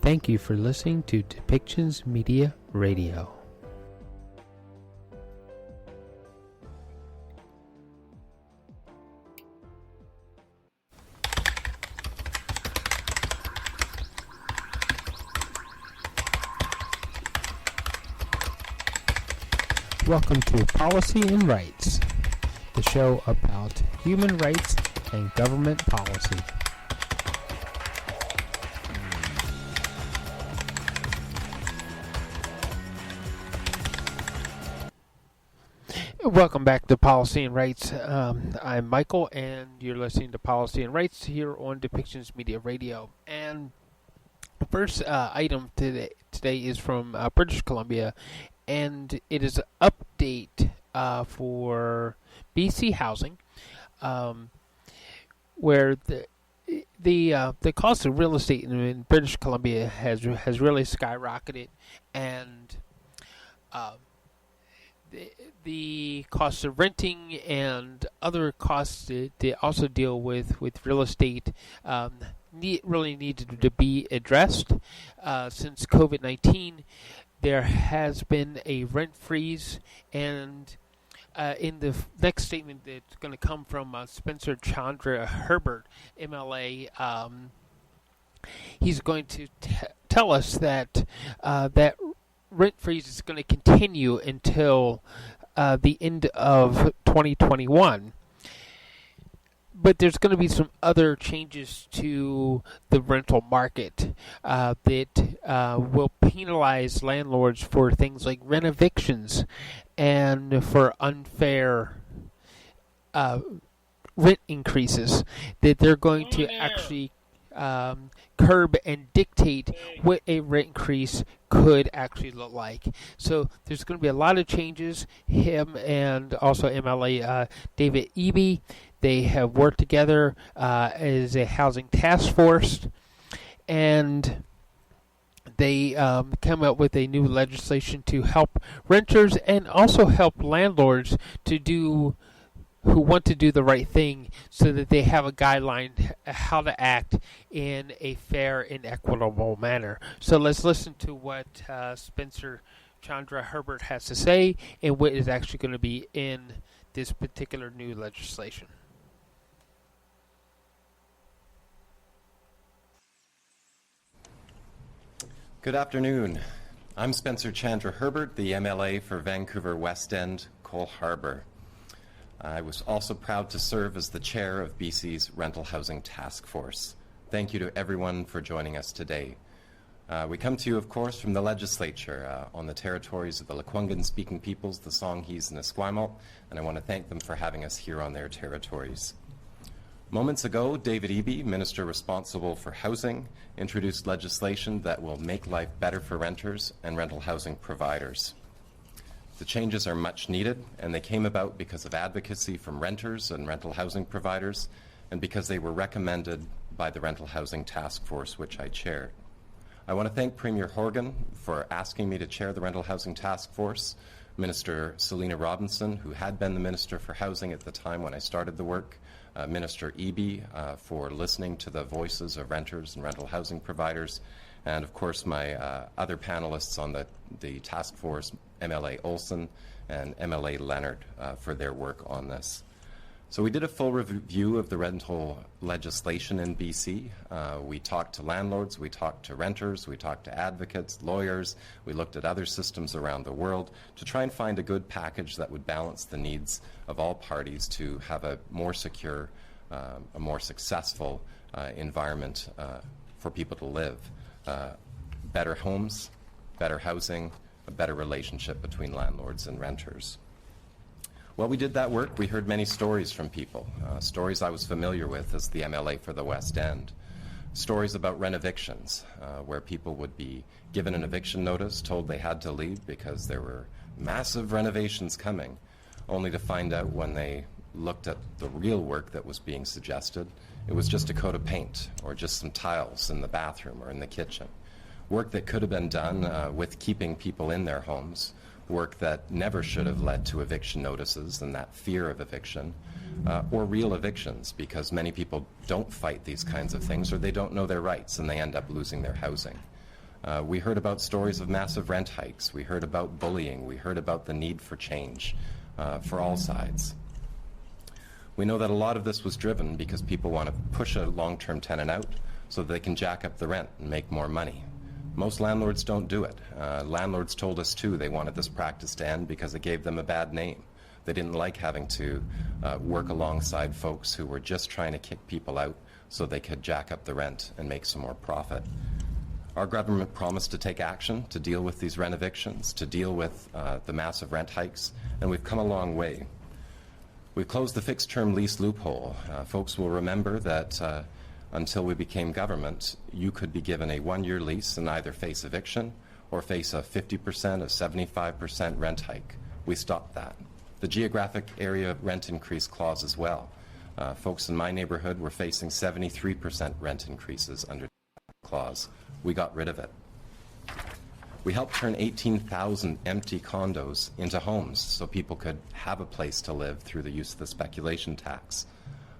Thank you for listening to Depictions Media Radio. Welcome to Policy and Rights, the show about human rights and government policy. Welcome back to Policy and Rights. I'm Michael, and you're listening to Policy and Rights here on Depictions Media Radio. And the first item today is from British Columbia, and it is an update for BC housing, where the cost of real estate in British Columbia has really skyrocketed, and the cost of renting and other costs that also deal with real estate really needed to be addressed. Since COVID-19, there has been a rent freeze, and in the next statement that's going to come from Spencer Chandra Herbert, MLA, he's going to tell us that that rent freeze is going to continue until the end of 2021. But there's going to be some other changes to the rental market that will penalize landlords for things like rent evictions and for unfair rent increases, that they're going to actually curb and dictate what a rent increase could actually look like. So there's going to be a lot of changes. Him and also MLA David Eby, they have worked together as a housing task force, and they come up with a new legislation to help renters and also help landlords who want to do the right thing, so that they have a guideline how to act in a fair and equitable manner. So let's listen to what Spencer Chandra Herbert has to say and what is actually going to be in this particular new legislation. Good afternoon. I'm Spencer Chandra Herbert, the MLA for Vancouver West End, Cole Harbour. I was also proud to serve as the chair of BC's Rental Housing Task Force. Thank you to everyone for joining us today. We come to you, of course, from the legislature on the territories of the Lekwungen-speaking peoples, the Songhees and Esquimalt, and I want to thank them for having us here on their territories. Moments ago, David Eby, Minister responsible for housing, introduced legislation that will make life better for renters and rental housing providers. The changes are much needed, and they came about because of advocacy from renters and rental housing providers, and because they were recommended by the Rental Housing Task Force, which I chaired. I want to thank Premier Horgan for asking me to chair the Rental Housing Task Force, Minister Selina Robinson, who had been the Minister for Housing at the time when I started the work, Minister Eby for listening to the voices of renters and rental housing providers, and of course my other panelists on the task force, MLA Olson and MLA Leonard, for their work on this. So we did a full review of the rental legislation in BC. We talked to landlords, we talked to renters, we talked to advocates, lawyers, we looked at other systems around the world to try and find a good package that would balance the needs of all parties to have a more secure, a more successful environment for people to live. Better homes, better housing, a better relationship between landlords and renters. While we did that work, we heard many stories from people, stories I was familiar with as the MLA for the West End. Stories about rent evictions, where people would be given an eviction notice, told they had to leave because there were massive renovations coming, only to find out when they looked at the real work that was being suggested, it was just a coat of paint or just some tiles in the bathroom or in the kitchen. Work that could have been done with keeping people in their homes, work that never should have led to eviction notices and that fear of eviction, or real evictions, because many people don't fight these kinds of things or they don't know their rights and they end up losing their housing. We heard about stories of massive rent hikes. We heard about bullying. We heard about the need for change for all sides. We know that a lot of this was driven because people want to push a long-term tenant out so that they can jack up the rent and make more money. Most landlords don't do it. Landlords told us, too, they wanted this practice to end because it gave them a bad name. They didn't like having to work alongside folks who were just trying to kick people out so they could jack up the rent and make some more profit. Our government promised to take action to deal with these rent evictions, to deal with the massive rent hikes, and we've come a long way. We've closed the fixed-term lease loophole. Folks will remember that until we became government, you could be given a one-year lease and either face eviction or face a 50%, a 75% rent hike. We stopped that. The geographic area rent increase clause as well. Folks in my neighborhood were facing 73% rent increases under that clause. We got rid of it. We helped turn 18,000 empty condos into homes so people could have a place to live through the use of the speculation tax.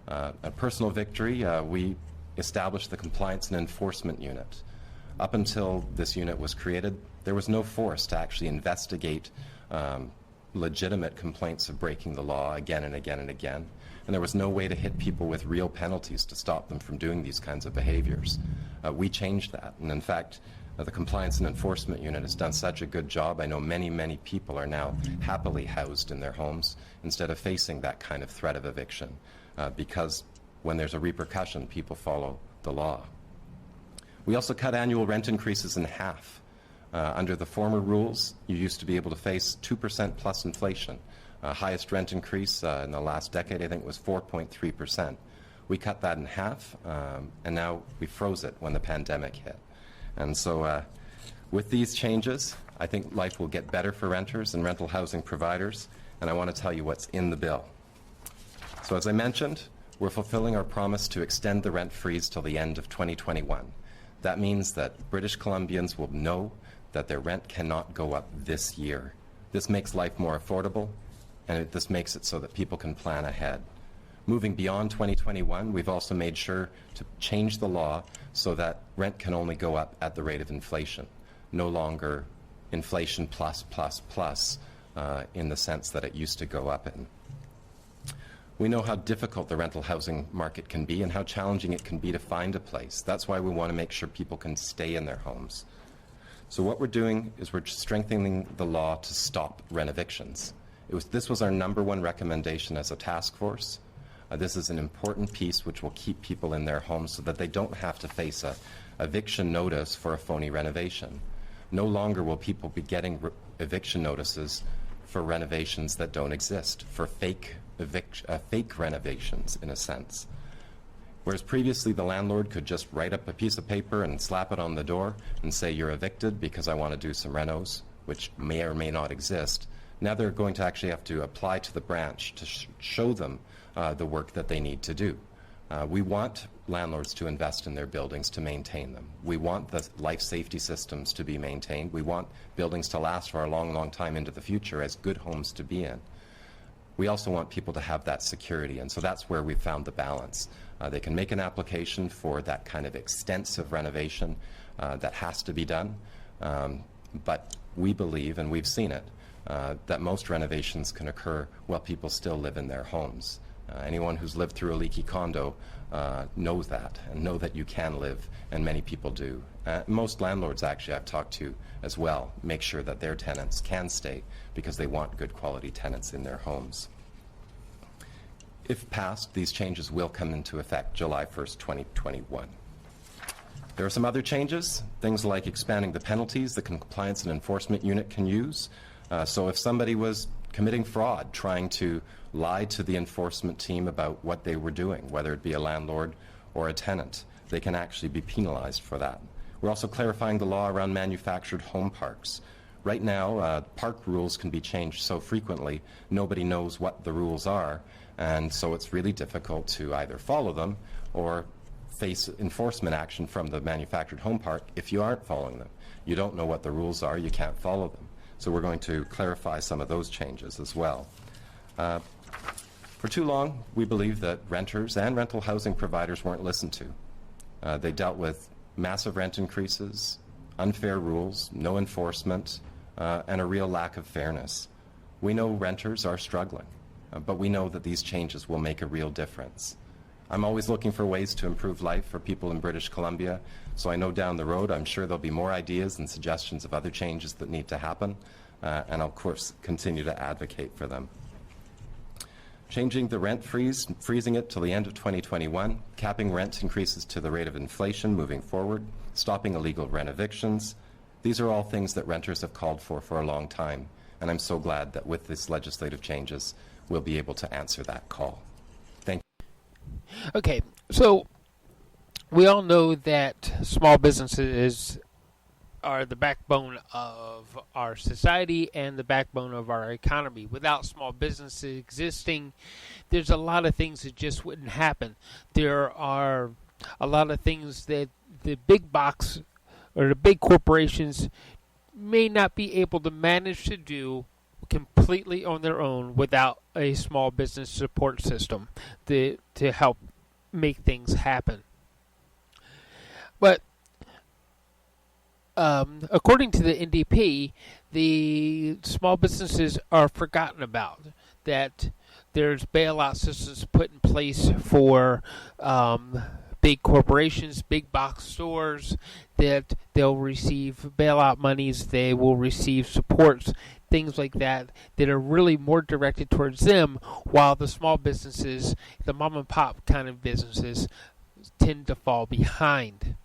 A personal victory, we established the Compliance and Enforcement Unit. Up until this unit was created, there was no force to actually investigate legitimate complaints of breaking the law again and again and again. And there was no way to hit people with real penalties to stop them from doing these kinds of behaviors. We changed that. And in fact, the Compliance and Enforcement Unit has done such a good job. I know many, many people are now happily housed in their homes instead of facing that kind of threat of eviction because when there's a repercussion, people follow the law. We also cut annual rent increases in half. Under the former rules, you used to be able to face 2% plus inflation. Highest rent increase in the last decade, I think, was 4.3%. We cut that in half, and now we froze it when the pandemic hit. And so with these changes, I think life will get better for renters and rental housing providers, and I want to tell you what's in the bill. So as I mentioned, we're fulfilling our promise to extend the rent freeze till the end of 2021. That means that British Columbians will know that their rent cannot go up this year. This makes life more affordable, and this makes it so that people can plan ahead. Moving beyond 2021, we've also made sure to change the law so that rent can only go up at the rate of inflation, no longer inflation plus, in the sense that it used to go up in. We know how difficult the rental housing market can be and how challenging it can be to find a place. That's why we want to make sure people can stay in their homes. So what we're doing is we're strengthening the law to stop rent evictions. This was our #1 recommendation as a task force. This is an important piece which will keep people in their homes so that they don't have to face a eviction notice for a phony renovation. No longer will people be getting eviction notices for renovations that don't exist, for fake renovations, in a sense. Whereas previously the landlord could just write up a piece of paper and slap it on the door and say, you're evicted because I want to do some renos, which may or may not exist. Now they're going to actually have to apply to the branch to show them the work that they need to do. We want landlords to invest in their buildings to maintain them. We want the life safety systems to be maintained. We want buildings to last for a long, long time into the future as good homes to be in. We also want people to have that security, and so that's where we found the balance. They can make an application for that kind of extensive renovation that has to be done, but we believe, and we've seen it, that most renovations can occur while people still live in their homes. Anyone who's lived through a leaky condo knows that, and know that you can live, and many people do. Most landlords, actually, I've talked to as well, make sure that their tenants can stay because they want good quality tenants in their homes. If passed, these changes will come into effect July 1st, 2021. There are some other changes, things like expanding the penalties the Compliance and Enforcement Unit can use. So if somebody was committing fraud, trying to lie to the enforcement team about what they were doing, whether it be a landlord or a tenant, they can actually be penalized for that. We're also clarifying the law around manufactured home parks. Right now, park rules can be changed so frequently, nobody knows what the rules are, and so it's really difficult to either follow them or face enforcement action from the manufactured home park if you aren't following them. You don't know what the rules are, you can't follow them. So we're going to clarify some of those changes as well. For too long, we believe that renters and rental housing providers weren't listened to. They dealt with massive rent increases, unfair rules, no enforcement, and a real lack of fairness. We know renters are struggling, but we know that these changes will make a real difference. I'm always looking for ways to improve life for people in British Columbia, so I know down the road I'm sure there'll be more ideas and suggestions of other changes that need to happen, and I'll, of course, continue to advocate for them. Changing the rent freeze, freezing it till the end of 2021, capping rent increases to the rate of inflation moving forward, stopping illegal rent evictions. These are all things that renters have called for a long time, and I'm so glad that with these legislative changes, we'll be able to answer that call. Thank you. Okay, so we all know that small businesses are the backbone of our society and the backbone of our economy. Without small businesses existing, there's a lot of things that just wouldn't happen. There are a lot of things that the big box or the big corporations may not be able to manage to do completely on their own without a small business support system to help make things happen. But according to the NDP, the small businesses are forgotten about. That there's bailout systems put in place for big corporations, big box stores, that they'll receive bailout monies, they will receive supports, things like that, that are really more directed towards them, while the small businesses, the mom and pop kind of businesses, tend to fall behind.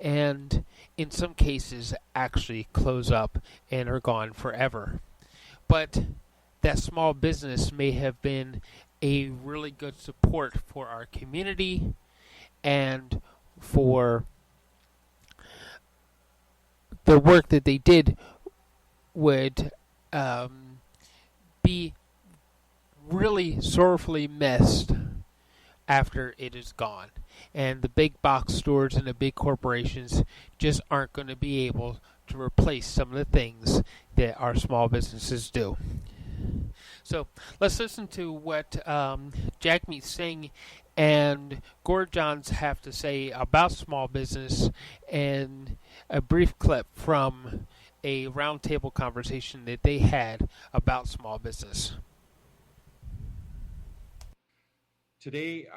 And in some cases actually close up and are gone forever. But that small business may have been a really good support for our community and for the work that they did would be really sorrowfully missed after it is gone. And the big box stores and the big corporations just aren't going to be able to replace some of the things that our small businesses do. So let's listen to what Jagmeet Singh and Gurjans have to say about small business and a brief clip from a roundtable conversation that they had about small business. Today,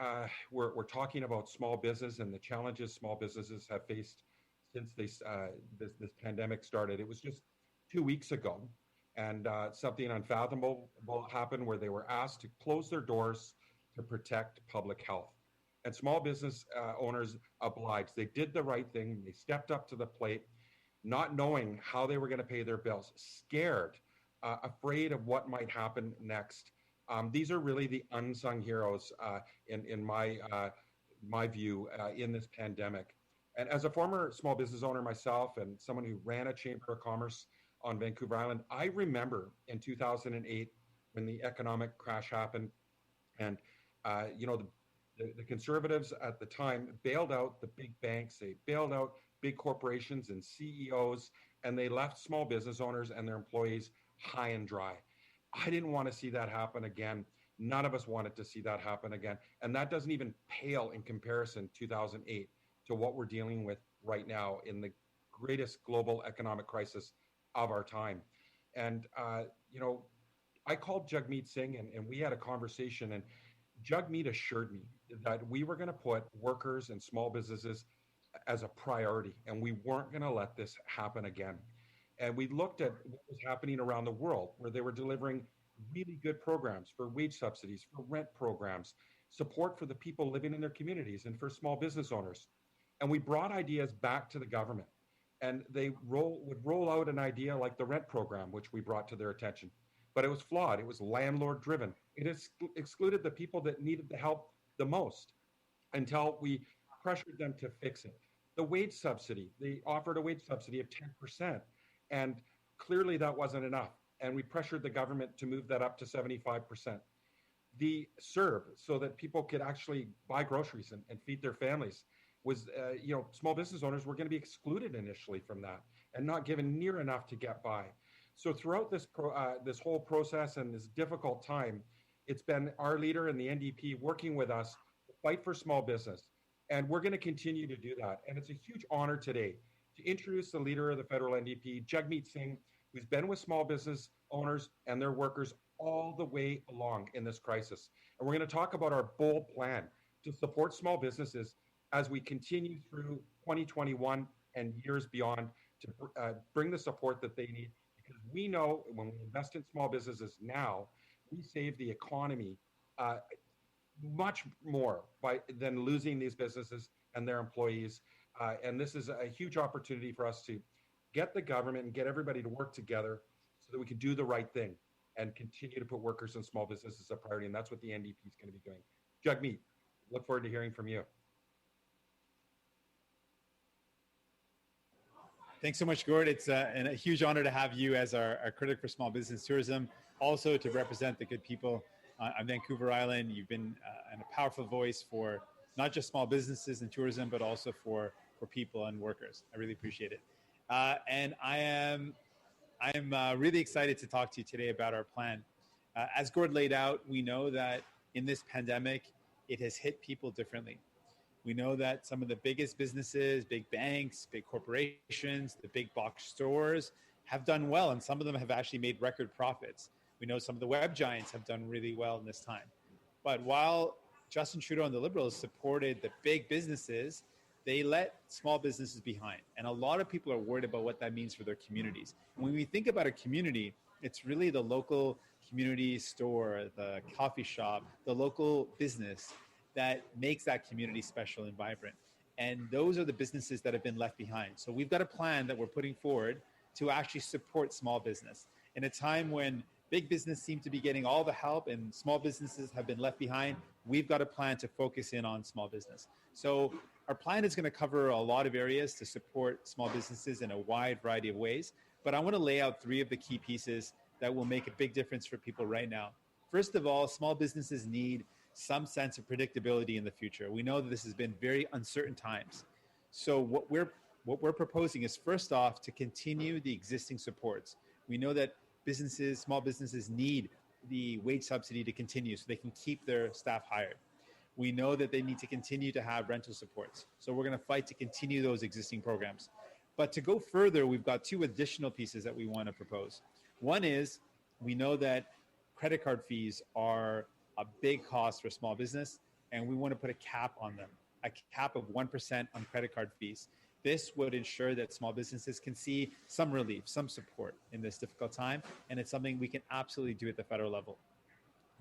we're talking about small business and the challenges small businesses have faced since this pandemic started. It was just 2 weeks ago, and something unfathomable happened where they were asked to close their doors to protect public health. And small business owners obliged. They did the right thing. They stepped up to the plate, not knowing how they were going to pay their bills, scared, afraid of what might happen next. These are really the unsung heroes in my view in this pandemic. And as a former small business owner myself and someone who ran a chamber of commerce on Vancouver Island, I remember in 2008 when the economic crash happened, and the Conservatives at the time bailed out the big banks, they bailed out big corporations and CEOs, and they left small business owners and their employees high and dry. I didn't want to see that happen again. None of us wanted to see that happen again. And that doesn't even pale in comparison, 2008, to what we're dealing with right now in the greatest global economic crisis of our time. And, I called Jagmeet Singh and we had a conversation, and Jagmeet assured me that we were going to put workers and small businesses as a priority, and we weren't going to let this happen again. And we looked at what was happening around the world, where they were delivering really good programs for wage subsidies, for rent programs, support for the people living in their communities, and for small business owners. And we brought ideas back to the government, and they would roll out an idea like the rent program, which we brought to their attention. But it was flawed. It was landlord driven. It excluded the people that needed the help the most until we pressured them to fix it. The wage subsidy, they offered a wage subsidy of 10%. And clearly that wasn't enough. And we pressured the government to move that up to 75%. The CERB, so that people could actually buy groceries and feed their families, was, small business owners were going to be excluded initially from that and not given near enough to get by. So throughout this whole process and this difficult time, it's been our leader and the NDP working with us to fight for small business. And we're going to continue to do that. And it's a huge honor today to introduce the leader of the federal NDP, Jagmeet Singh, who's been with small business owners and their workers all the way along in this crisis. And we're going to talk about our bold plan to support small businesses as we continue through 2021 and years beyond to bring the support that they need. Because we know when we invest in small businesses now, we save the economy much more than losing these businesses and their employees. And this is a huge opportunity for us to get the government and get everybody to work together so that we can do the right thing and continue to put workers and small businesses as a priority. And that's what the NDP is going to be doing. Jagmeet, look forward to hearing from you. Thanks so much, Gord. It's a huge honor to have you as our critic for small business tourism, also to represent the good people on Vancouver Island. You've been a powerful voice for not just small businesses and tourism, but also for people and workers. I really appreciate it. And I am really excited to talk to you today about our plan. As Gord laid out, we know that in this pandemic, it has hit people differently. We know that some of the biggest businesses, big banks, big corporations, the big box stores have done well, and some of them have actually made record profits. We know some of the web giants have done really well in this time. But while Justin Trudeau and the Liberals supported the big businesses, they let small businesses behind. And a lot of people are worried about what that means for their communities. And when we think about a community, it's really the local community store, the coffee shop, the local business that makes that community special and vibrant. And those are the businesses that have been left behind. So we've got a plan that we're putting forward to actually support small business. In a time when big business seem to be getting all the help and small businesses have been left behind, we've got a plan to focus in on small business. So our plan is going to cover a lot of areas to support small businesses in a wide variety of ways. But I want to lay out 3 of the key pieces that will make a big difference for people right now. First of all, small businesses need some sense of predictability in the future. We know that this has been very uncertain times. So what we're proposing is, first off, to continue the existing supports. We know that small businesses need the wage subsidy to continue so they can keep their staff hired. We know that they need to continue to have rental supports. So we're going to fight to continue those existing programs. But to go further, we've got 2 additional pieces that we want to propose. One is, we know that credit card fees are a big cost for small business, and we want to put a cap on them, a cap of 1% on credit card fees. This would ensure that small businesses can see some relief, some support in this difficult time, and it's something we can absolutely do at the federal level.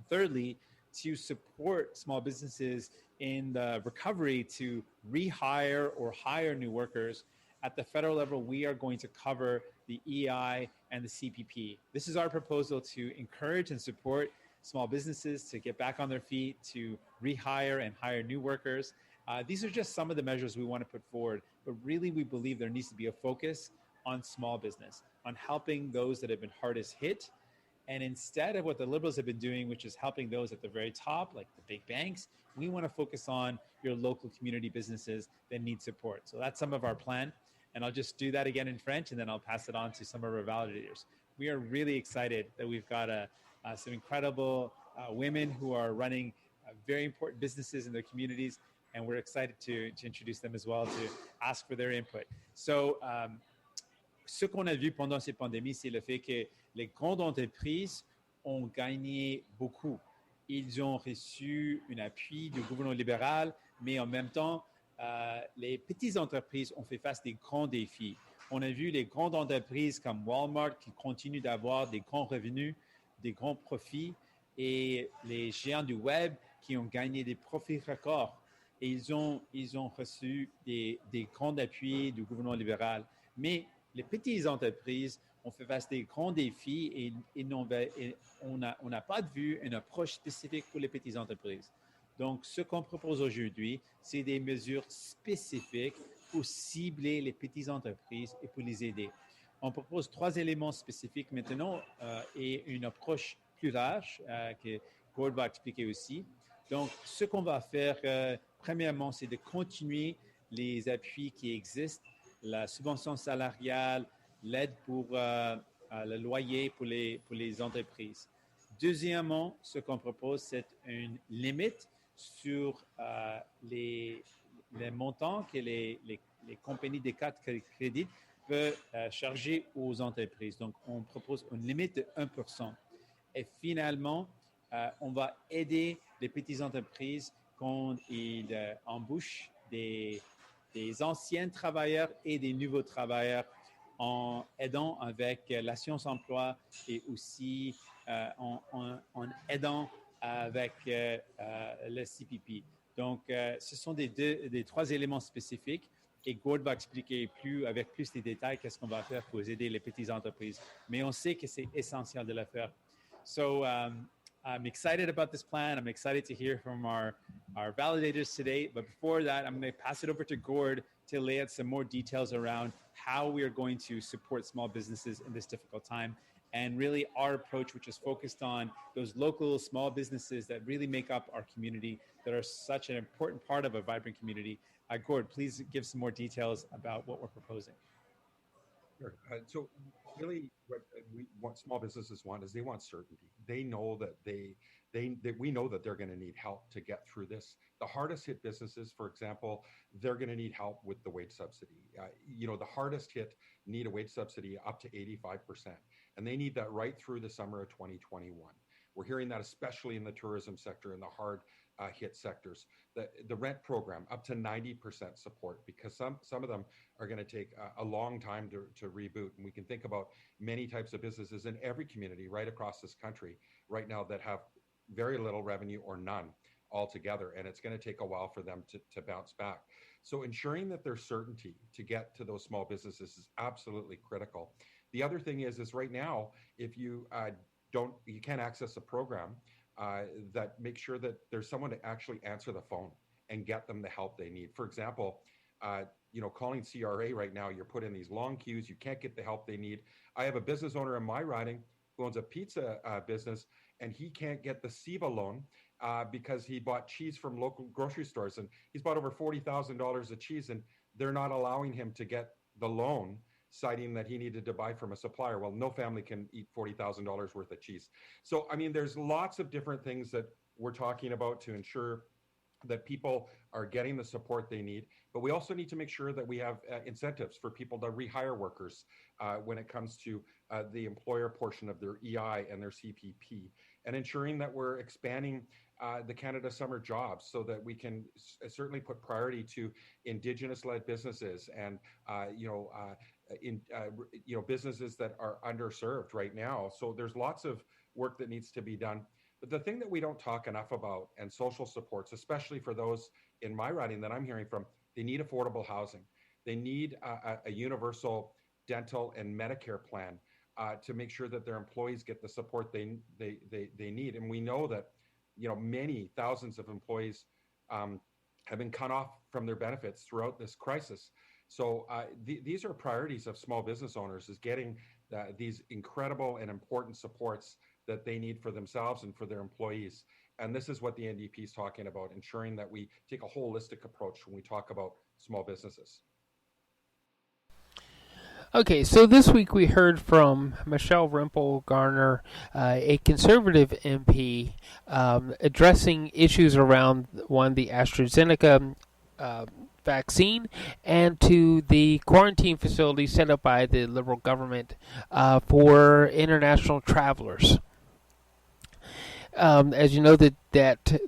Thirdly, to support small businesses in the recovery to rehire or hire new workers, at the federal level, we are going to cover the EI and the CPP. This is our proposal to encourage and support small businesses to get back on their feet, to rehire and hire new workers. These are just some of the measures we want to put forward, but really we believe there needs to be a focus on small business, on helping those that have been hardest hit. And instead of what the Liberals have been doing, which is helping those at the very top, like the big banks, we want to focus on your local community businesses that need support. So that's some of our plan. And I'll just do that again in French, and then I'll pass it on to some of our validators. We are really excited that we've got some incredible women who are running very important businesses in their communities, and we're excited to introduce them as well, to ask for their input. So, ce qu'on a vu pendant cette pandémie, c'est le fait que les grandes entreprises ont gagné beaucoup. Ils ont reçu un appui du gouvernement libéral, mais en même temps, les petites entreprises ont fait face à des grands défis. On a vu les grandes entreprises comme Walmart qui continuent d'avoir des grands revenus, des grands profits, et les géants du web qui ont gagné des profits records. Et ils ont reçu des grands appuis du gouvernement libéral. Mais les petites entreprises ont fait face à des grands défis et on n'a pas vu une approche spécifique pour les petites entreprises. Donc, ce qu'on propose aujourd'hui, c'est des mesures spécifiques pour cibler les petites entreprises et pour les aider. On propose 3 éléments spécifiques maintenant et une approche plus large que Gord va expliquer aussi. Donc, ce qu'on va faire, premièrement, c'est de continuer les appuis qui existent, la subvention salariale, l'aide pour le loyer pour les entreprises. Deuxièmement, ce qu'on propose, c'est une limite sur les montants que les les compagnies de cartes de crédit peuvent charger aux entreprises. Donc, on propose une limite de 1%. Et finalement, on va aider les petites entreprises quand ils embauchent des anciens travailleurs et des nouveaux travailleurs en aidant avec l'assurance emploi et aussi en aidant avec le CPP. Donc, ce sont des trois éléments spécifiques et Gord va expliquer avec plus de détails qu'est-ce qu'on va faire pour aider les petites entreprises. Mais on sait que c'est essentiel de le faire. So I'm excited about this plan. I'm excited to hear from our validators today. But before that, I'm going to pass it over to Gord to lay out some more details around how we are going to support small businesses in this difficult time. And really our approach, which is focused on those local small businesses that really make up our community, that are such an important part of a vibrant community. Gord, please give some more details about what we're proposing. Sure. So really what small businesses want is they want certainty. They know that we know that they're going to need help to get through this. The hardest hit businesses, for example, they're going to need help with the wage subsidy. The hardest hit need a wage subsidy up to 85%. And they need that right through the summer of 2021. We're hearing that especially in the tourism sector and the hard hit sectors. The rent program up to 90% support, because some of them are going to take a long time to reboot. And we can think about many types of businesses in every community right across this country right now that have very little revenue or none altogether. And it's going to take a while for them to bounce back. So ensuring that there's certainty to get to those small businesses is absolutely critical. The other thing is right now, if you can't access a program, that make sure that there's someone to actually answer the phone and get them the help they need. For example, calling CRA right now, you're put in these long queues. You can't get the help they need. I have a business owner in my riding who owns a pizza business, and he can't get the SIVA loan because he bought cheese from local grocery stores, and he's bought over $40,000 of cheese, and they're not allowing him to get the loan, citing that he needed to buy from a supplier. Well, no family can eat $40,000 worth of cheese. So, I mean, there's lots of different things that we're talking about to ensure that people are getting the support they need. But we also need to make sure that we have incentives for people to rehire workers when it comes to the employer portion of their EI and their CPP, and ensuring that we're expanding the Canada Summer Jobs so that we can certainly put priority to Indigenous-led businesses and businesses that are underserved right now. So there's lots of work that needs to be done. But the thing that we don't talk enough about, and social supports, especially for those in my riding that I'm hearing from, they need affordable housing. They need a universal dental and Medicare plan to make sure that their employees get the support they need. And we know that many thousands of employees have been cut off from their benefits throughout this crisis. So these are priorities of small business owners, is getting these incredible and important supports that they need for themselves and for their employees. And this is what the NDP is talking about, ensuring that we take a holistic approach when we talk about small businesses. Okay, so this week we heard from Michelle Rempel-Garner, a Conservative MP, addressing issues around, one, the AstraZenca vaccine, and to the quarantine facility set up by the Liberal government for international travelers. As you know, that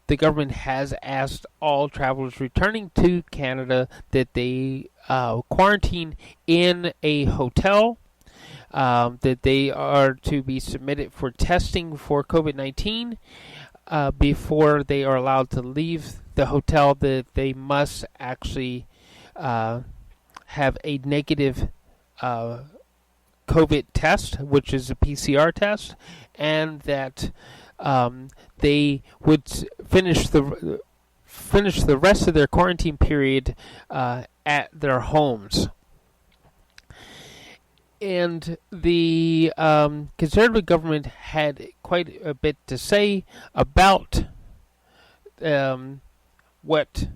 the government has asked all travelers returning to Canada that they quarantine in a hotel, that they are to be submitted for testing for COVID-19 before they are allowed to leave the hotel, that they must actually have a negative COVID test, which is a PCR test, and that they would finish the rest of their quarantine period at their homes. And the Conservative government had quite a bit to say about what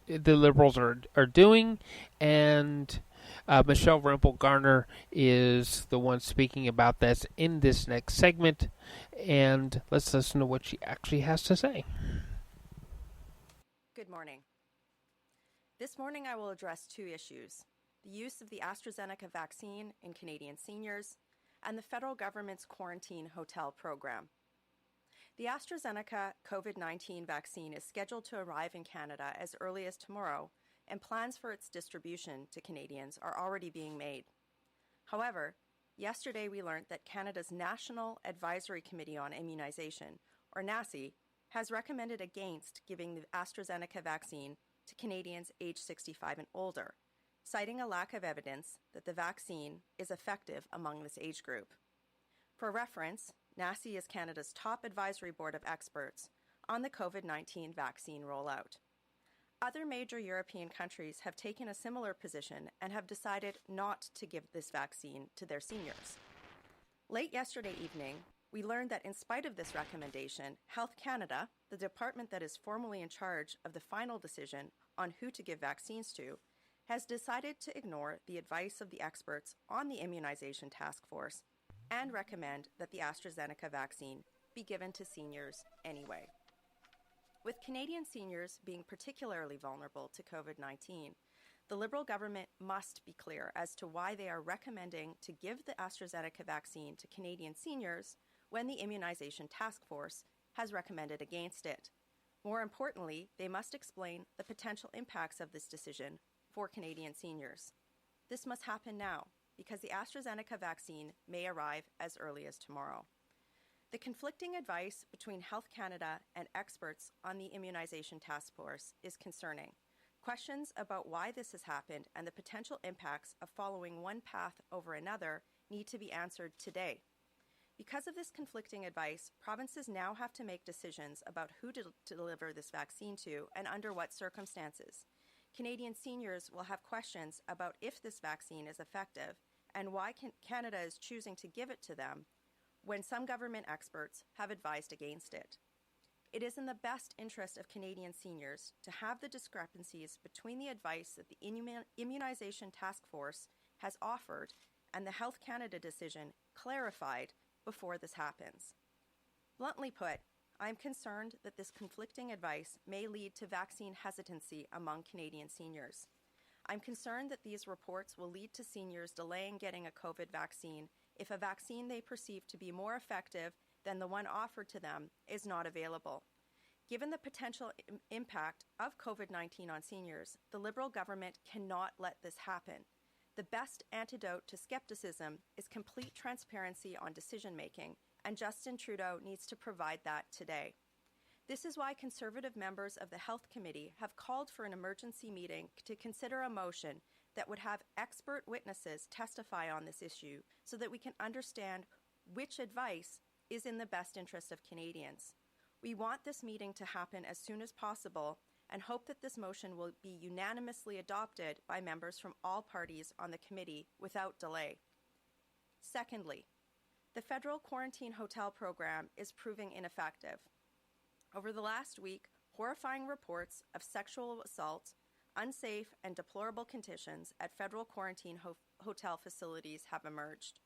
the Liberals are doing, and Michelle Rempel-Garner is the one speaking about this in this next segment, and let's listen to what she actually has to say. Good morning. This morning I will address two issues: the use of the AstraZeneca vaccine in Canadian seniors and the federal government's quarantine hotel program. The AstraZeneca COVID-19 vaccine is scheduled to arrive in Canada as early as tomorrow, and plans for its distribution to Canadians are already being made. However, yesterday we learned that Canada's National Advisory Committee on Immunization, or NACI, has recommended against giving the AstraZeneca vaccine to Canadians aged 65 and older, citing a lack of evidence that the vaccine is effective among this age group. For reference, NACI is Canada's top advisory board of experts on the COVID-19 vaccine rollout. Other major European countries have taken a similar position and have decided not to give this vaccine to their seniors. Late yesterday evening, we learned that in spite of this recommendation, Health Canada, the department that is formally in charge of the final decision on who to give vaccines to, has decided to ignore the advice of the experts on the Immunization Task Force and recommend that the AstraZeneca vaccine be given to seniors anyway. With Canadian seniors being particularly vulnerable to COVID-19, the Liberal government must be clear as to why they are recommending to give the AstraZeneca vaccine to Canadian seniors when the Immunization Task Force has recommended against it. More importantly, they must explain the potential impacts of this decision for Canadian seniors. This must happen now, because the AstraZeneca vaccine may arrive as early as tomorrow. The conflicting advice between Health Canada and experts on the Immunization Task Force is concerning. Questions about why this has happened and the potential impacts of following one path over another need to be answered today. Because of this conflicting advice, provinces now have to make decisions about who to deliver this vaccine to and under what circumstances. Canadian seniors will have questions about if this vaccine is effective and why Canada is choosing to give it to them when some government experts have advised against it. It is in the best interest of Canadian seniors to have the discrepancies between the advice that the Immunization Task Force has offered and the Health Canada decision clarified before this happens. Bluntly put, I am concerned that this conflicting advice may lead to vaccine hesitancy among Canadian seniors. I'm concerned that these reports will lead to seniors delaying getting a COVID vaccine if a vaccine they perceive to be more effective than the one offered to them is not available. Given the potential impact of COVID-19 on seniors, the Liberal government cannot let this happen. The best antidote to skepticism is complete transparency on decision-making, and Justin Trudeau needs to provide that today. This is why Conservative members of the Health Committee have called for an emergency meeting to consider a motion that would have expert witnesses testify on this issue so that we can understand which advice is in the best interest of Canadians. We want this meeting to happen as soon as possible and hope that this motion will be unanimously adopted by members from all parties on the committee without delay. Secondly, the federal quarantine hotel program is proving ineffective. Over the last week, horrifying reports of sexual assault, unsafe and deplorable conditions at federal quarantine hotel facilities have emerged.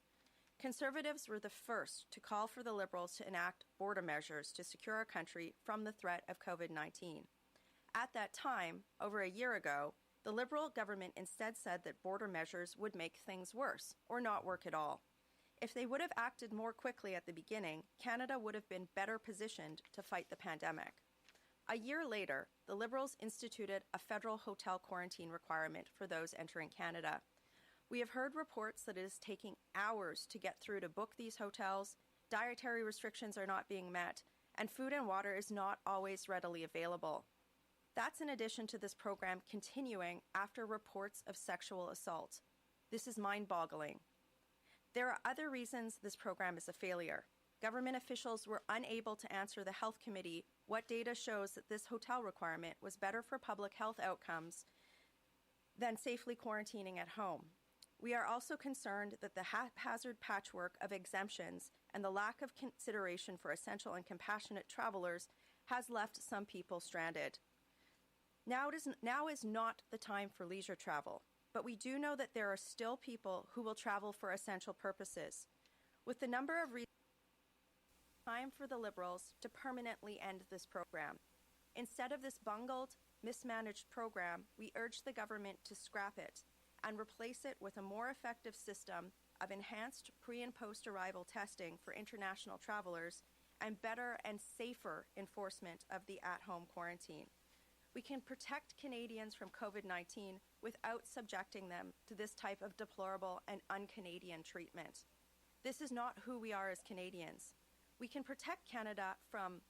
Conservatives were the first to call for the Liberals to enact border measures to secure our country from the threat of COVID-19. At that time, over a year ago, the Liberal government instead said that border measures would make things worse or not work at all. If they would have acted more quickly at the beginning, Canada would have been better positioned to fight the pandemic. A year later, the Liberals instituted a federal hotel quarantine requirement for those entering Canada. We have heard reports that it is taking hours to get through to book these hotels, dietary restrictions are not being met, and food and water is not always readily available. That's in addition to this program continuing after reports of sexual assault. This is mind-boggling. There are other reasons this program is a failure. Government officials were unable to answer the Health Committee what data shows that this hotel requirement was better for public health outcomes than safely quarantining at home. We are also concerned that the haphazard patchwork of exemptions and the lack of consideration for essential and compassionate travelers has left some people stranded. Now is not the time for leisure travel, but we do know that there are still people who will travel for essential purposes. With the number of reasons, time for the Liberals to permanently end this program. Instead of this bungled, mismanaged program, we urge the government to scrap it and replace it with a more effective system of enhanced pre- and post-arrival testing for international travelers and better and safer enforcement of the at-home quarantine. We can protect Canadians from COVID-19 without subjecting them to this type of deplorable and un-Canadian treatment. This is not who we are as Canadians. We can protect Canada from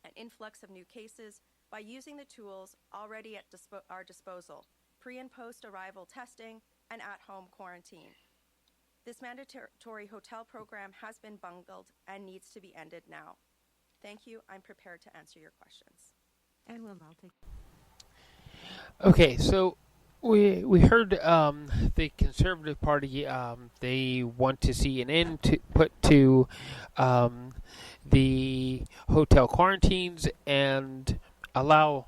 an influx of new cases by using the tools already at our disposal, pre- and post-arrival testing and at-home quarantine. This mandatory hotel program has been bungled and needs to be ended now. Thank you. I'm prepared to answer your questions. And we'll now take. Okay, so we heard the Conservative Party, they want to see an end to the hotel quarantines and allow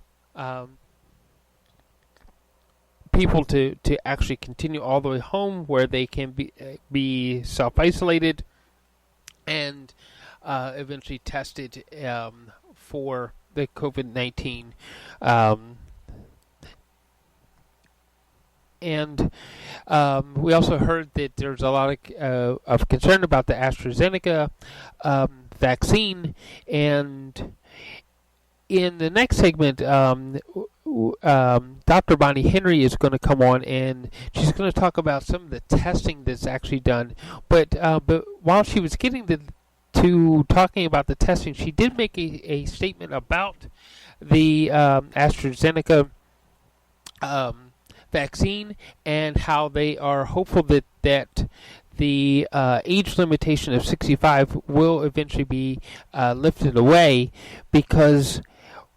people to actually continue all the way home where they can be self-isolated and eventually tested for the COVID-19. And we also heard that there's a lot of concern about the AstraZeneca vaccine. And in the next segment, Dr. Bonnie Henry is going to come on, and she's going to talk about some of the testing that's actually done. But while she was getting to talking about the testing, she did make a statement about the AstraZeneca vaccine and how they are hopeful that the age limitation of 65 will eventually be lifted away, because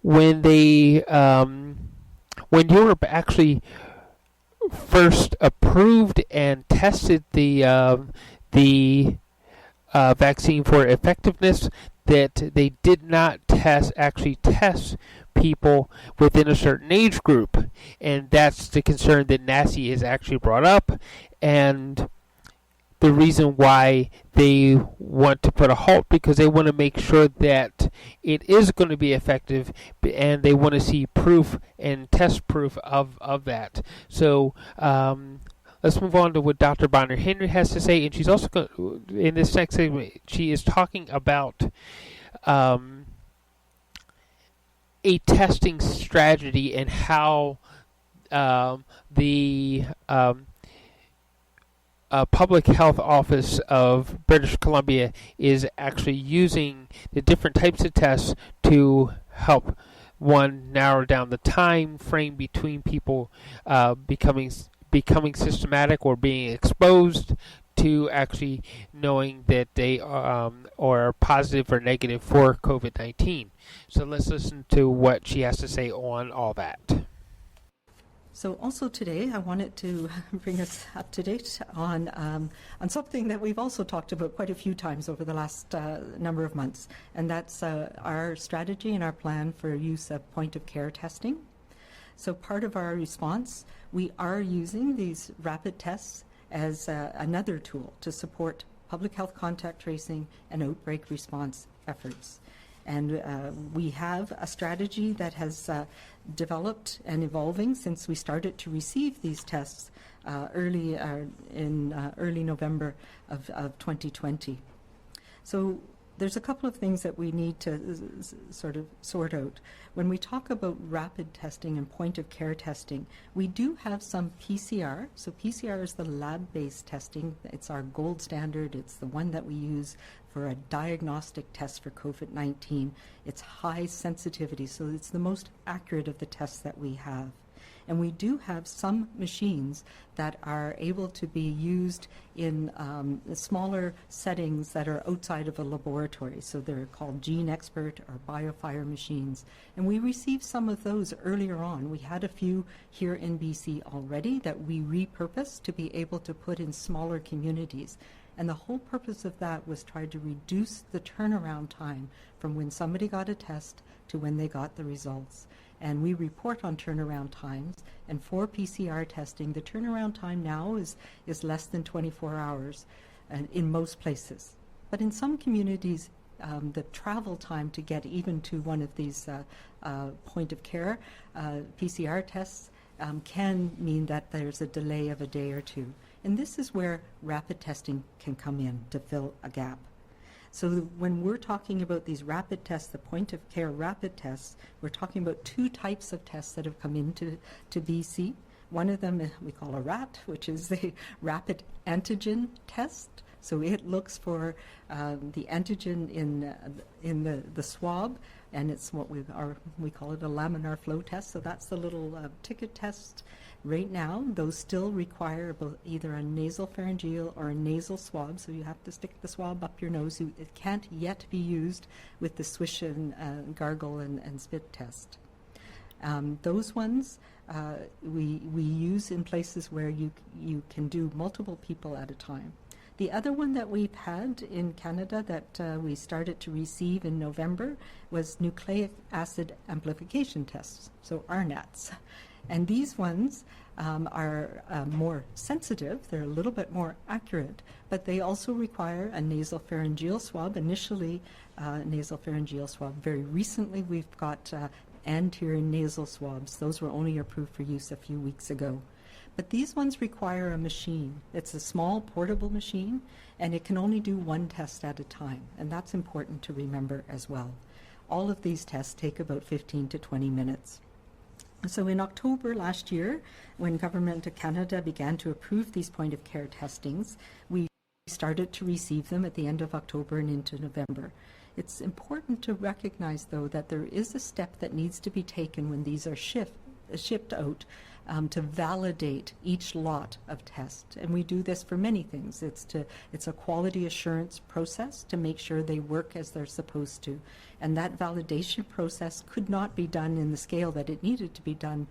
when Europe actually first approved and tested the vaccine for effectiveness, that they did not actually test people within a certain age group, and that's the concern that NACI has actually brought up, and the reason why they want to put a halt, because they want to make sure that it is going to be effective, and they want to see proof and test proof of that. So let's move on to what Dr. Bonnie Henry has to say, and she's also going, in this next segment, she is talking about a testing strategy and how the Public Health Office of British Columbia is actually using the different types of tests to help narrow down the time frame between people becoming systematic or being exposed to actually knowing that they are positive or negative for COVID-19. So let's listen to what she has to say on all that. So also today, I wanted to bring us up to date on something that we've also talked about quite a few times over the last number of months, and that's our strategy and our plan for use of point-of-care testing. So part of our response, we are using these rapid tests as another tool to support public health contact tracing and outbreak response efforts. And we have a strategy that has developed and evolving since we started to receive these tests early November of 2020. So there's a couple of things that we need to sort out. When we talk about rapid testing and point-of-care testing, we do have some PCR. So PCR is the lab-based testing. It's our gold standard. It's the one that we use for a diagnostic test for COVID-19. It's high sensitivity, so it's the most accurate of the tests that we have. And we do have some machines that are able to be used in smaller settings that are outside of a laboratory. So they're called Gene Expert or BioFire machines. And we received some of those earlier on. We had a few here in BC already that we repurposed to be able to put in smaller communities. And the whole purpose of that was try to reduce the turnaround time from when somebody got a test to when they got the results. And we report on turnaround times. And for PCR testing, the turnaround time now is less than 24 hours in most places. But in some communities, the travel time to get even to one of these point of care PCR tests can mean that there's a delay of a day or two. And this is where rapid testing can come in to fill a gap. So when we're talking about these rapid tests, the point of care rapid tests, we're talking about two types of tests that have come into BC. One of them we call a RAT, which is the rapid antigen test. So it looks for the antigen in the swab, and it's what we call it a laminar flow test. So that's the little ticket test. Right now, those still require either a nasal pharyngeal or a nasal swab, so you have to stick the swab up your nose. It can't yet be used with the swish and gargle and spit test. Those ones we use in places where you can do multiple people at a time. The other one that we've had in Canada that we started to receive in November was nucleic acid amplification tests, so RNATs. And these ones are more sensitive, they're a little bit more accurate, but they also require a nasopharyngeal swab, initially nasopharyngeal swab. Very recently we've got anterior nasal swabs. Those were only approved for use a few weeks ago. But these ones require a machine. It's a small portable machine, and it can only do one test at a time, and that's important to remember as well. All of these tests take about 15 to 20 minutes. So in October last year, when Government of Canada began to approve these point-of-care testings, we started to receive them at the end of October and into November. It's important to recognize, though, that there is a step that needs to be taken when these are shipped out to validate each lot of tests. And we do this for many things. It's a quality assurance process to make sure they work as they're supposed to. And that validation process could not be done in the scale that it needed to be done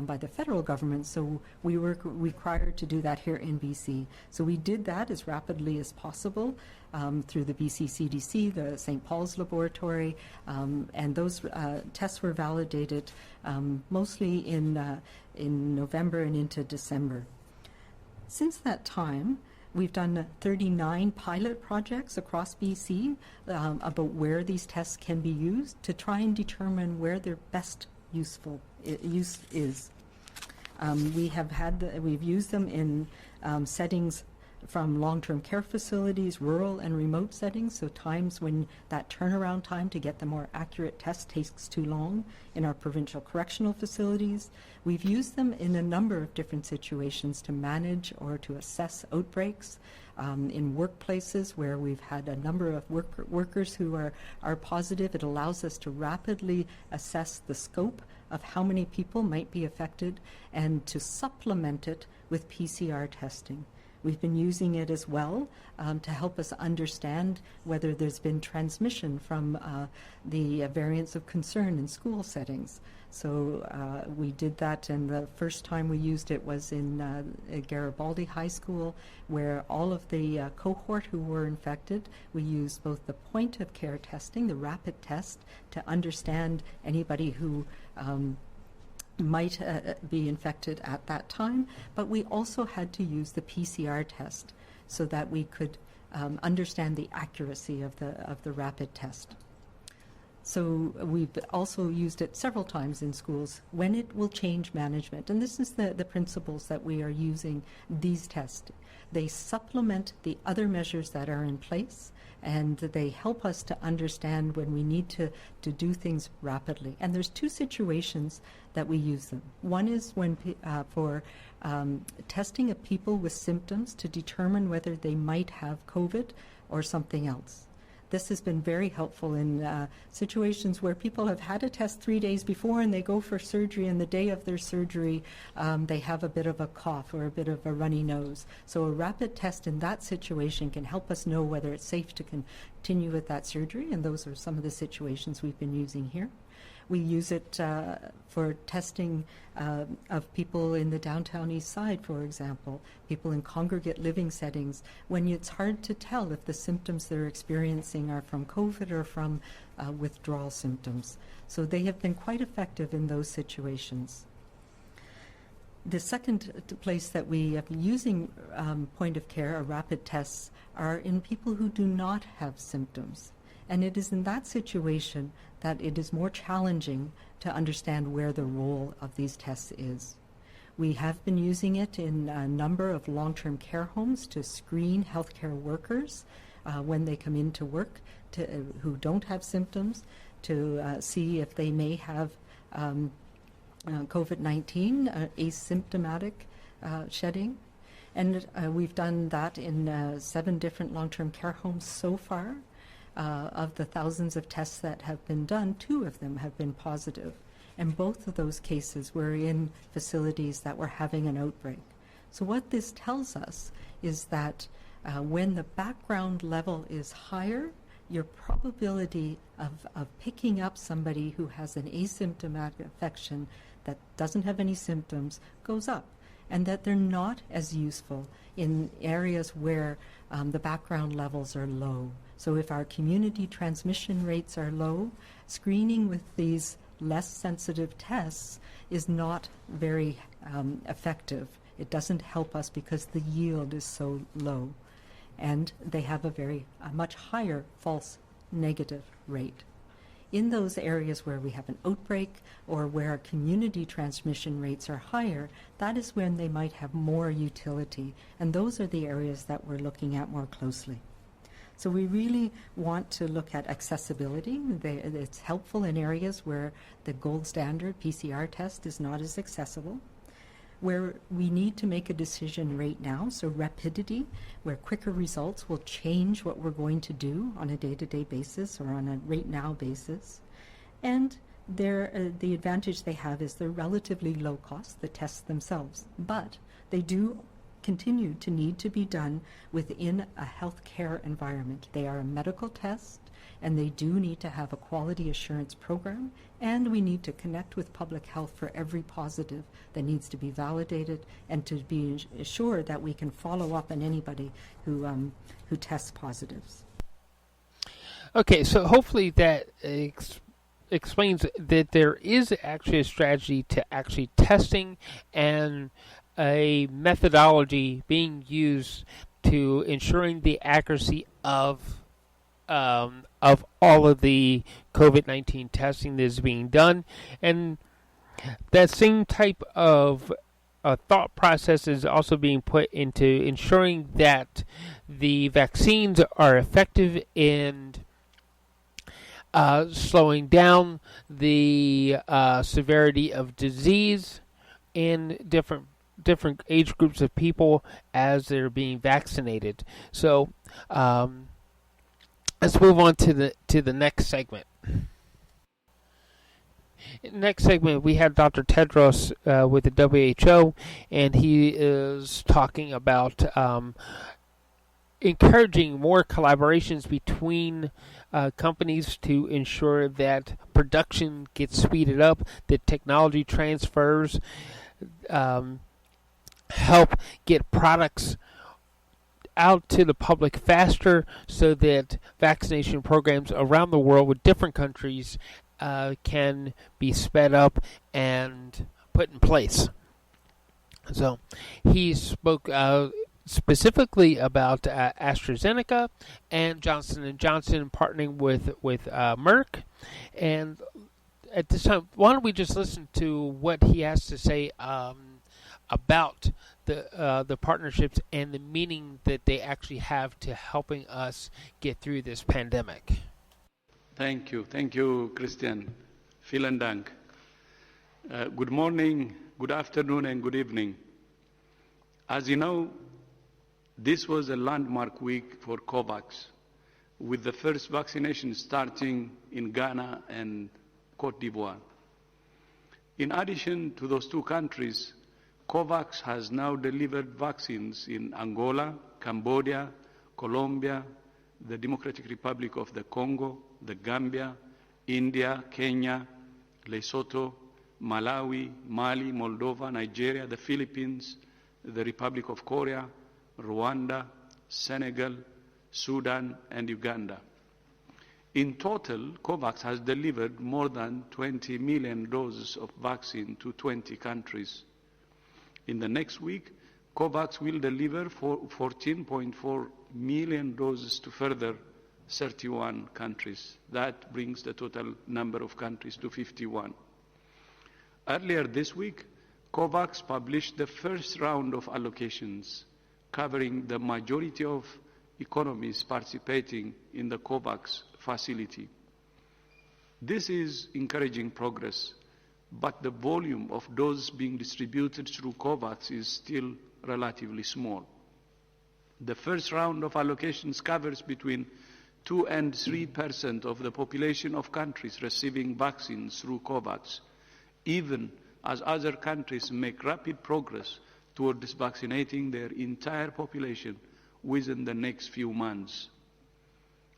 by the federal government, so we were required to do that here in BC. So we did that as rapidly as possible through the BC CDC, the St. Paul's Laboratory, and those tests were validated mostly in November and into December. Since that time, we've done 39 pilot projects across BC about where these tests can be used to try and determine where their best use is. We've used them in settings from long-term care facilities, rural and remote settings, so times when that turnaround time to get the more accurate test takes too long, in our provincial correctional facilities. We've used them in a number of different situations to manage or to assess outbreaks, in workplaces where we've had a number of workers who are positive. It allows us to rapidly assess the scope of how many people might be affected and to supplement it with PCR testing. We've been using it as well to help us understand whether there's been transmission from the variants of concern in school settings. So we did that, and the first time we used it was in Garibaldi High School, where all of the cohort who were infected, we used both the point of care testing, the rapid test, to understand anybody who might be infected at that time, but we also had to use the PCR test so that we could understand the accuracy of the rapid test. So we've also used it several times in schools when it will change management. And this is the principles that we are using these tests. They supplement the other measures that are in place, and they help us to understand when we need to do things rapidly. And there's two situations that we use them. One is when for testing of people with symptoms to determine whether they might have COVID or something else. This has been very helpful in situations where people have had a test 3 days before and they go for surgery, and the day of their surgery they have a bit of a cough or a bit of a runny nose. So a rapid test in that situation can help us know whether it's safe to continue with that surgery, and those are some of the situations we've been using here. We use it for testing of people in the downtown east side, for example, people in congregate living settings, when it's hard to tell if the symptoms they're experiencing are from COVID or from withdrawal symptoms. So they have been quite effective in those situations. The second place that we have been using point of care or rapid tests are in people who do not have symptoms. And it is in that situation that it is more challenging to understand where the role of these tests is. We have been using it in a number of long-term care homes to screen healthcare workers when they come into work who don't have symptoms, to see if they may have COVID-19, asymptomatic shedding. And we've done that in 7 different long-term care homes so far. Of the thousands of tests that have been done, 2 of them have been positive. And both of those cases were in facilities that were having an outbreak. So what this tells us is that when the background level is higher, your probability of picking up somebody who has an asymptomatic infection that doesn't have any symptoms goes up, and that they're not as useful in areas where the background levels are low. So if our community transmission rates are low, screening with these less sensitive tests is not very effective. It doesn't help us because the yield is so low, and they have a much higher false negative rate. In those areas where we have an outbreak or where our community transmission rates are higher, that is when they might have more utility, and those are the areas that we're looking at more closely. So we really want to look at accessibility. It's helpful in areas where the gold standard PCR test is not as accessible. Where we need to make a decision right now, so rapidity, where quicker results will change what we're going to do on a day-to-day basis or on a right now basis. And the advantage they have is they're relatively low cost, the tests themselves, but they do continue to need to be done within a healthcare environment. They are a medical test, and they do need to have a quality assurance program, and we need to connect with public health for every positive that needs to be validated, and to be assured that we can follow up on anybody who tests positives. Okay, so hopefully that explains that there is actually a strategy to actually testing and a methodology being used to ensuring the accuracy of all of the COVID-19 testing that is being done, and that same type of thought process is also being put into ensuring that the vaccines are effective in slowing down the severity of disease in different age groups of people as they're being vaccinated. So let's move on to the next segment. Next segment, we have Dr. Tedros with the WHO, and he is talking about encouraging more collaborations between companies to ensure that production gets speeded up, that technology transfers help get products out to the public faster, so that vaccination programs around the world with different countries can be sped up and put in place. So he spoke specifically about AstraZeneca and Johnson & Johnson partnering with Merck. And at this time, why don't we just listen to what he has to say about the partnerships and the meaning that they actually have to helping us get through this pandemic. Thank you, Christian. Vielen Dank. Good morning, good afternoon, and good evening. As you know, this was a landmark week for COVAX, with the first vaccination starting in Ghana and Cote d'Ivoire. In addition to those 2 countries, COVAX has now delivered vaccines in Angola, Cambodia, Colombia, the Democratic Republic of the Congo, the Gambia, India, Kenya, Lesotho, Malawi, Mali, Moldova, Nigeria, the Philippines, the Republic of Korea, Rwanda, Senegal, Sudan, and Uganda. In total, COVAX has delivered more than 20 million doses of vaccine to 20 countries. In the next week, COVAX will deliver 14.4 million doses to further 31 countries. That brings the total number of countries to 51. Earlier this week, COVAX published the first round of allocations covering the majority of economies participating in the COVAX facility. This is encouraging progress, but the volume of doses being distributed through COVAX is still relatively small. The first round of allocations covers between 2 and 3% of the population of countries receiving vaccines through COVAX, even as other countries make rapid progress towards vaccinating their entire population within the next few months.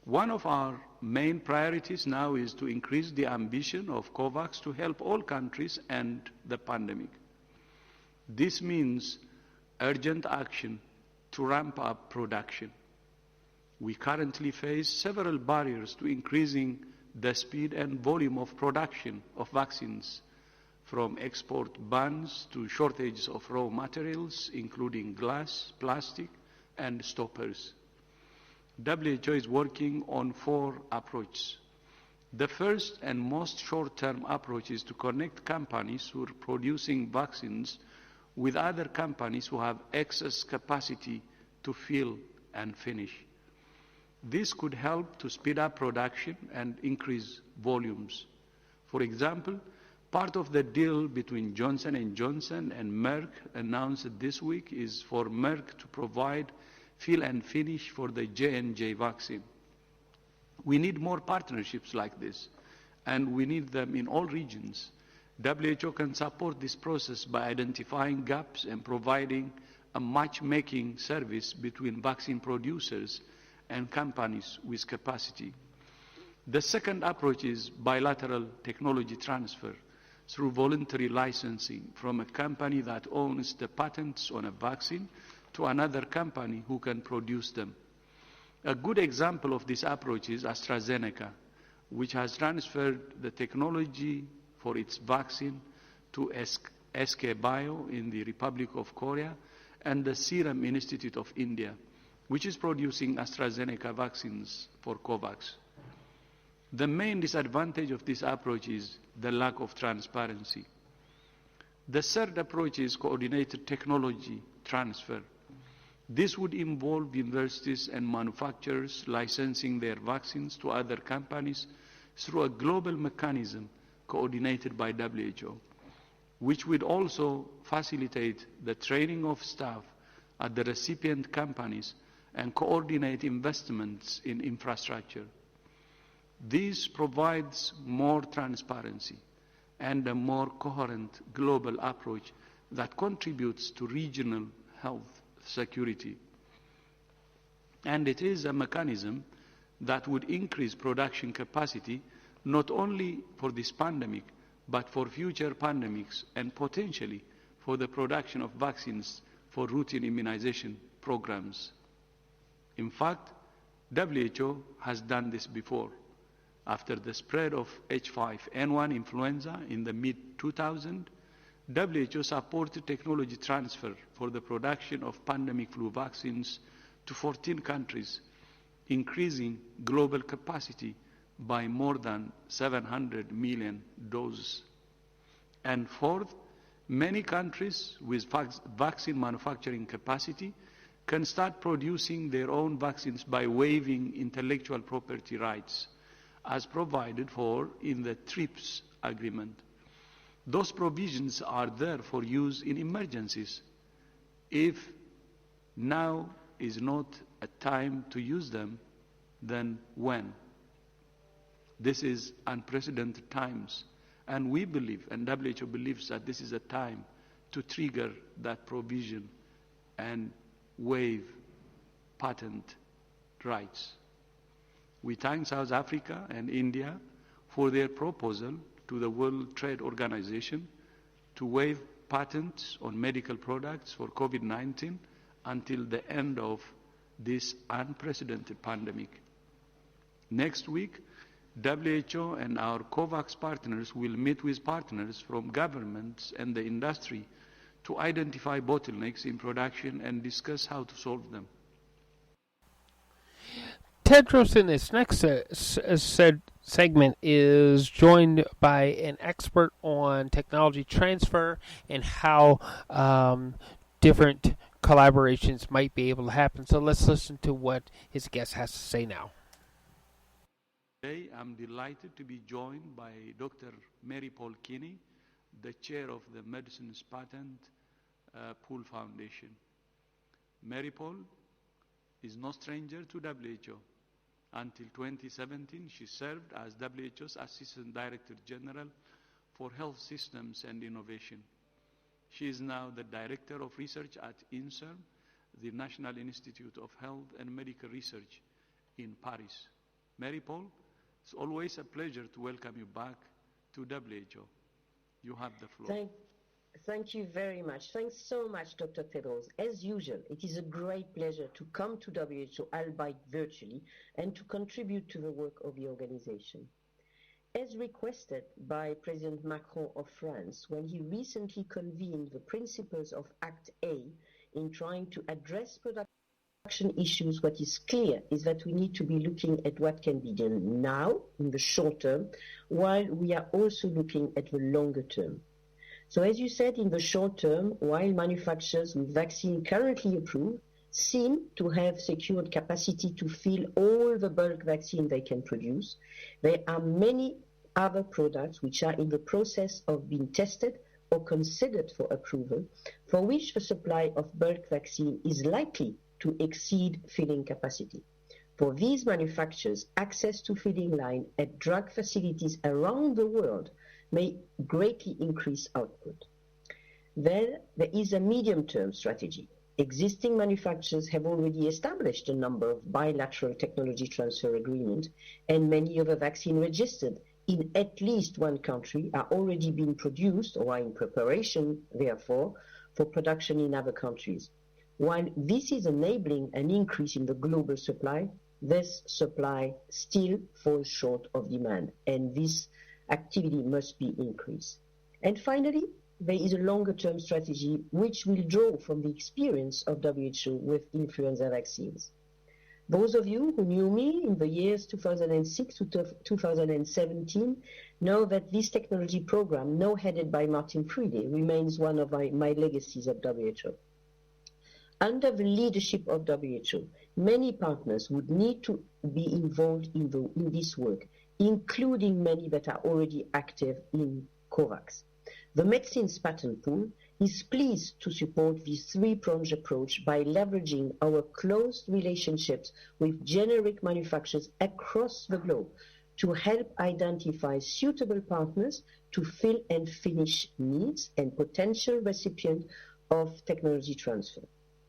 One of our main priorities now is to increase the ambition of COVAX to help all countries end the pandemic. This means urgent action to ramp up production. We currently face several barriers to increasing the speed and volume of production of vaccines, from export bans to shortages of raw materials, including glass, plastic, and stoppers. WHO is working on 4 approaches. The first and most short-term approach is to connect companies who are producing vaccines with other companies who have excess capacity to fill and finish. This could help to speed up production and increase volumes. For example, part of the deal between Johnson Johnson and Merck announced this week is for Merck to provide fill and finish for the J&J vaccine. We need more partnerships like this, and we need them in all regions. WHO can support this process by identifying gaps and providing a matchmaking service between vaccine producers and companies with capacity. The second approach is bilateral technology transfer through voluntary licensing from a company that owns the patents on a vaccine to another company who can produce them. A good example of this approach is AstraZeneca, which has transferred the technology for its vaccine to SK Bio in the Republic of Korea and the Serum Institute of India, which is producing AstraZeneca vaccines for COVAX. The main disadvantage of this approach is the lack of transparency. The third approach is coordinated technology transfer. This would involve universities and manufacturers licensing their vaccines to other companies through a global mechanism coordinated by WHO, which would also facilitate the training of staff at the recipient companies and coordinate investments in infrastructure. This provides more transparency and a more coherent global approach that contributes to regional health security. And it is a mechanism that would increase production capacity not only for this pandemic, but for future pandemics and potentially for the production of vaccines for routine immunization programs. In fact, WHO has done this before. After the spread of H5N1 influenza in the mid-2000s, WHO supported technology transfer for the production of pandemic flu vaccines to 14 countries, increasing global capacity by more than 700 million doses. And fourth, many countries with vaccine manufacturing capacity can start producing their own vaccines by waiving intellectual property rights, as provided for in the TRIPS agreement. Those provisions are there for use in emergencies. If now is not a time to use them, then when? This is unprecedented times, and we believe, and WHO believes, that this is a time to trigger that provision and waive patent rights. We thank South Africa and India for their proposal to the World Trade Organization to waive patents on medical products for COVID-19 until the end of this unprecedented pandemic. Next week, WHO and our COVAX partners will meet with partners from governments and the industry to identify bottlenecks in production and discuss how to solve them. Tedros in this next segment is joined by an expert on technology transfer and how different collaborations might be able to happen. So let's listen to what his guest has to say now. Today, I'm delighted to be joined by Dr. Mary Paul Kinney, the chair of the Medicines Patent Pool Foundation. Mary Paul is no stranger to WHO. Until 2017, she served as WHO's Assistant Director General for Health Systems and Innovation. She is now the Director of Research at INSERM, the National Institute of Health and Medical Research in Paris. Mary Paul, it's always a pleasure to welcome you back to WHO. You have the floor. Thank you very much. Thanks so much, Dr. Tedros. As usual, it is a great pleasure to come to WHO, albeit virtually, and to contribute to the work of the organization. As requested by President Macron of France when he recently convened the principles of Act A in trying to address production issues, what is clear is that we need to be looking at what can be done now in the short term, while we are also looking at the longer term. So as you said, in the short term, while manufacturers with vaccine currently approved seem to have secured capacity to fill all the bulk vaccine they can produce, there are many other products which are in the process of being tested or considered for approval, for which the supply of bulk vaccine is likely to exceed filling capacity. For these manufacturers, access to filling line at drug facilities around the world may greatly increase output. Then there is a medium-term strategy. Existing manufacturers have already established a number of bilateral technology transfer agreements, and many of the vaccine registered in at least one country are already being produced or are in preparation, therefore, for production in other countries. While this is enabling an increase in the global supply, this supply still falls short of demand, and this activity must be increased. And finally, there is a longer-term strategy which will draw from the experience of WHO with influenza vaccines. Those of you who knew me in the years 2006 to 2017 know that this technology program, now headed by Martin Friede, remains one of my legacies at WHO. Under the leadership of WHO, many partners would need to be involved in this work, including many that are already active in COVAX. The Medicines Patent Pool is pleased to support this three-pronged approach by leveraging our close relationships with generic manufacturers across the globe to help identify suitable partners to fill and finish needs and potential recipients of technology transfer.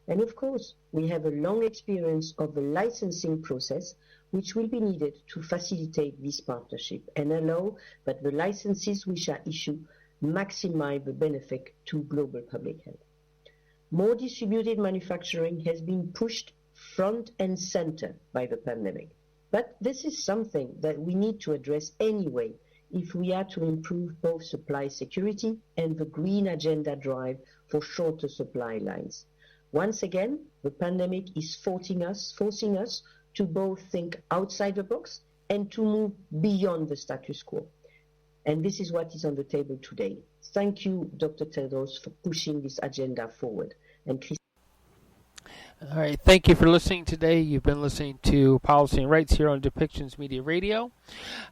And of course, we have a long experience of the licensing process, which will be needed to facilitate this partnership and allow that the licenses which are issued maximize the benefit to global public health. More distributed manufacturing has been pushed front and center by the pandemic. But this is something that we need to address anyway if we are to improve both supply security and the green agenda drive for shorter supply lines. Once again, the pandemic is forcing us to both think outside the box and to move beyond the status quo. And this is what is on the table today. Thank you, Dr. Tedros, for pushing this agenda forward. And all right, thank you for listening today. You've been listening to Policy and Rights here on Depictions Media Radio.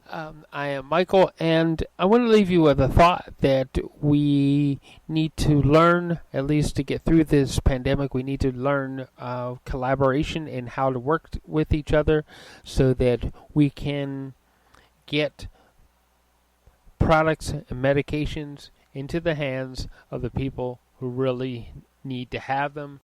I am Michael, and I want to leave you with a thought that we need to learn, at least to get through this pandemic, we need to learn collaboration and how to work with each other so that we can get products and medications into the hands of the people who really need to have them.